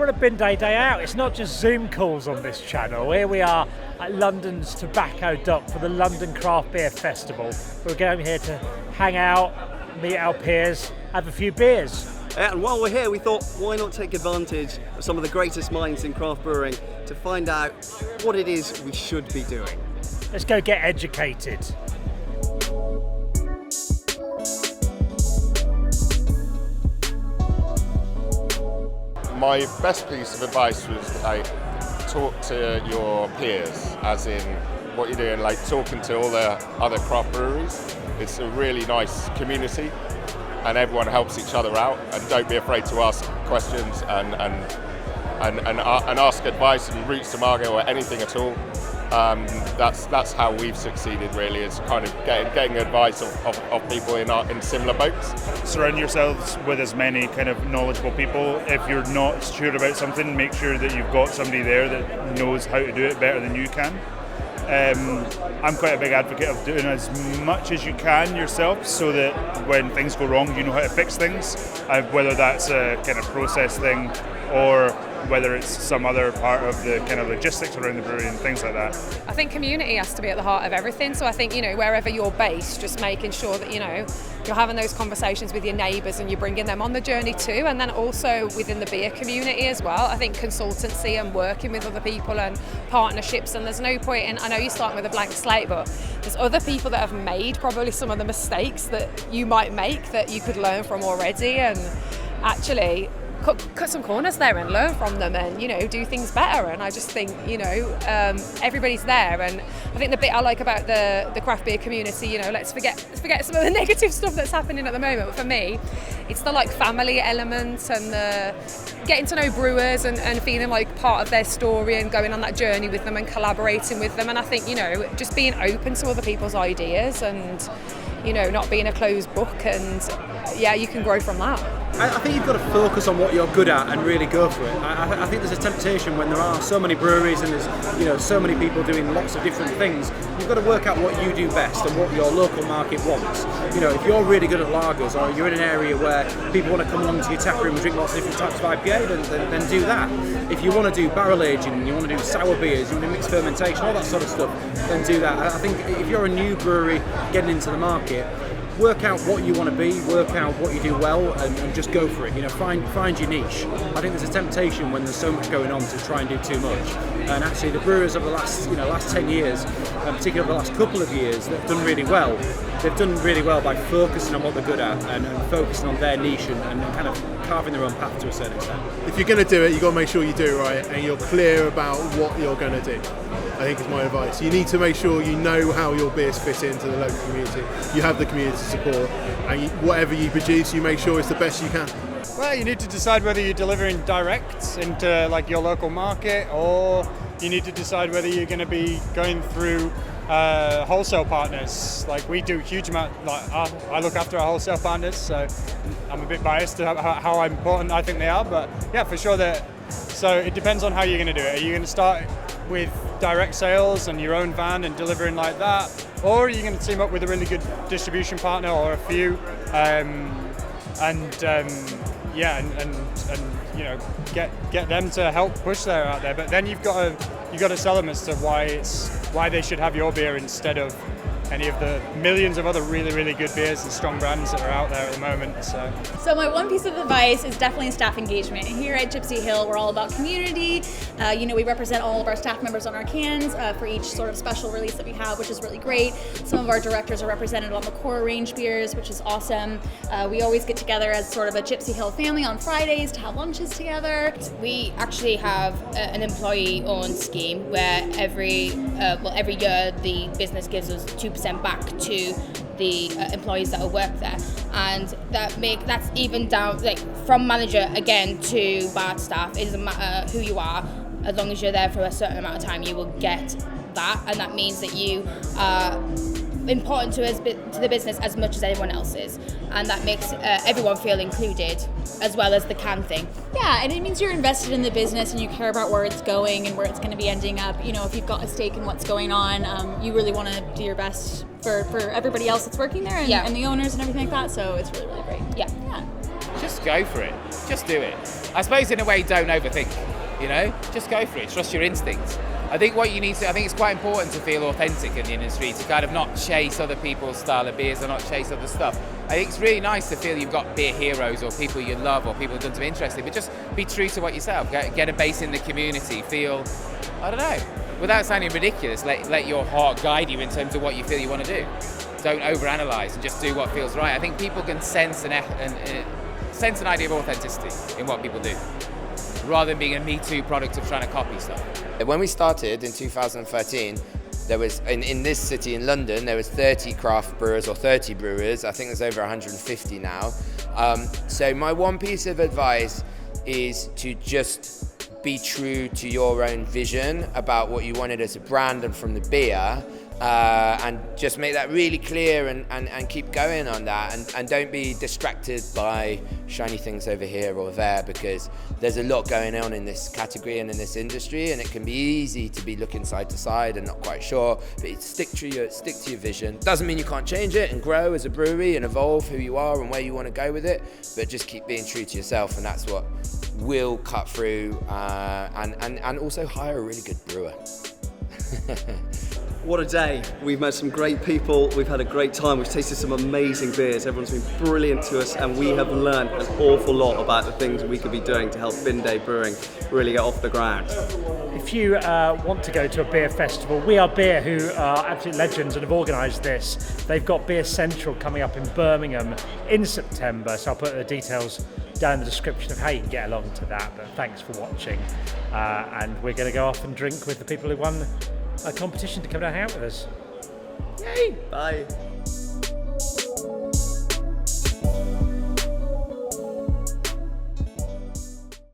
We're on a bin day out. It's not just Zoom calls on this channel. Here we are at London's Tobacco Dock for the London Craft Beer Festival. We're going here to hang out, meet our peers, have a few beers. And while we're here, we thought, why not take advantage of some of the greatest minds in craft brewing to find out what it is we should be doing. Let's go get educated. My best piece of advice was like talk to your peers, as in what you're doing, like talking to all the other craft breweries. It's a really nice community and everyone helps each other out, and don't be afraid to ask questions and ask advice and routes to market or anything at all. That's how we've succeeded, really, is kind of getting advice of people in similar boats. Surround yourselves with as many kind of knowledgeable people. If you're not sure about something, make sure that you've got somebody there that knows how to do it better than you can. I'm quite a big advocate of doing as much as you can yourself, so that when things go wrong, you know how to fix things, whether that's a kind of process thing or whether it's some other part of the kind of logistics around the brewery and things like that. I think community has to be at the heart of everything. So I think, wherever you're based, just making sure that, you're having those conversations with your neighbours and you're bringing them on the journey too. And then also within the beer community as well. I think consultancy and working with other people and partnerships, and there's no point in, I know you're starting with a blank slate, but there's other people that have made probably some of the mistakes that you might make that you could learn from already, and actually cut some corners there and learn from them and, do things better. And I just think, everybody's there. And I think the bit I like about the craft beer community, let's forget some of the negative stuff that's happening at the moment. But for me, it's the family element and the getting to know brewers and feeling like part of their story and going on that journey with them and collaborating with them. And I think, just being open to other people's ideas and, not being a closed book, and you can grow from that. I think you've got to focus on what you're good at and really go for it. I think there's a temptation when there are so many breweries and there's so many people doing lots of different things. You've got to work out what you do best and what your local market wants. If you're really good at lagers, or you're in an area where people want to come along to your tap room and drink lots of different types of IPA, then do that. If you want to do barrel aging, you want to do sour beers, you want to mix fermentation, all that sort of stuff, then do that. I think if you're a new brewery getting into the market, work out what you want to be, work out what you do well, and just go for it. Find your niche. I think there's a temptation when there's so much going on to try and do too much. And actually, the brewers of the last 10 years, and particularly over the last couple of years, they've done really well. They've done really well by focusing on what they're good at and focusing on their niche and kind of carving their own path to a certain extent. If you're going to do it, you've got to make sure you do it right and you're clear about what you're going to do. I think is my advice. You need to make sure you know how your beers fit into the local community. You have the community support, and whatever you produce, you make sure it's the best you can. Well, you need to decide whether you're delivering direct into your local market, or you need to decide whether you're going to be going through wholesale partners. We do a huge amount. I look after our wholesale partners, so I'm a bit biased to how important I think they are. But yeah, for sure so it depends on how you're going to do it. Are you going to start with direct sales and your own van and delivering like that, or are you going to team up with a really good distribution partner or a few, get them to help push their out there? But then you've got to sell them as to why they should have your beer instead of any of the millions of other really, really good beers and strong brands that are out there at the moment. So my one piece of advice is definitely staff engagement. Here at Gipsy Hill, we're all about community. We represent all of our staff members on our cans for each sort of special release that we have, which is really great. Some of our directors are represented on the core range beers, which is awesome. We always get together as sort of a Gipsy Hill family on Fridays to have lunches together. We actually have an employee-owned scheme where every year the business gives us 2% back to the employees that work there, and that's even down from manager again to bar staff. It doesn't matter who you are, as long as you're there for a certain amount of time, you will get that, and that means that you are important to the business as much as anyone else is, and that makes everyone feel included, as well as the can thing. Yeah, and it means you're invested in the business and you care about where it's going and where it's going to be ending up. If you've got a stake in what's going on, you really want to do your best for everybody else that's working there and the owners and everything like that. So it's really, really great. Yeah. just go for it. Just do it. I suppose in a way, don't overthink, you know? Just go for it. Trust your instincts. I think it's quite important to feel authentic in the industry, to kind of not chase other people's style of beers or not chase other stuff. I think it's really nice to feel you've got beer heroes or people you love or people who've done something interesting, but just be true to what yourself. Get a base in the community. Feel, I don't know, without sounding ridiculous, let your heart guide you in terms of what you feel you want to do. Don't overanalyze and just do what feels right. I think people can sense an idea of authenticity in what people do, rather than being a Me Too product of trying to copy stuff. When we started in 2013, there was, in this city in London, there was 30 craft brewers or 30 brewers. I think there's over 150 now. So my one piece of advice is to just be true to your own vision about what you wanted as a brand and from the beer. And just make that really clear and keep going on that, and don't be distracted by shiny things over here or there, because there's a lot going on in this category and in this industry, and it can be easy to be looking side to side and not quite sure, but stick to your vision. Doesn't mean you can't change it and grow as a brewery and evolve who you are and where you want to go with it, but just keep being true to yourself, and that's what will cut through, and also hire a really good brewer. What a day. We've met some great people, we've had a great time, we've tasted some amazing beers, everyone's been brilliant to us, and we have learned an awful lot about the things we could be doing to help Bin Day Brewing really get off the ground. If you want to go to a beer festival, We Are Beer, who are absolute legends and have organised this, they've got Beer Central coming up in Birmingham in September, so I'll put the details down in the description of how you can get along to that. But thanks for watching, and we're going to go off and drink with the people who won a competition to come down and hang out with us. Yay! Bye.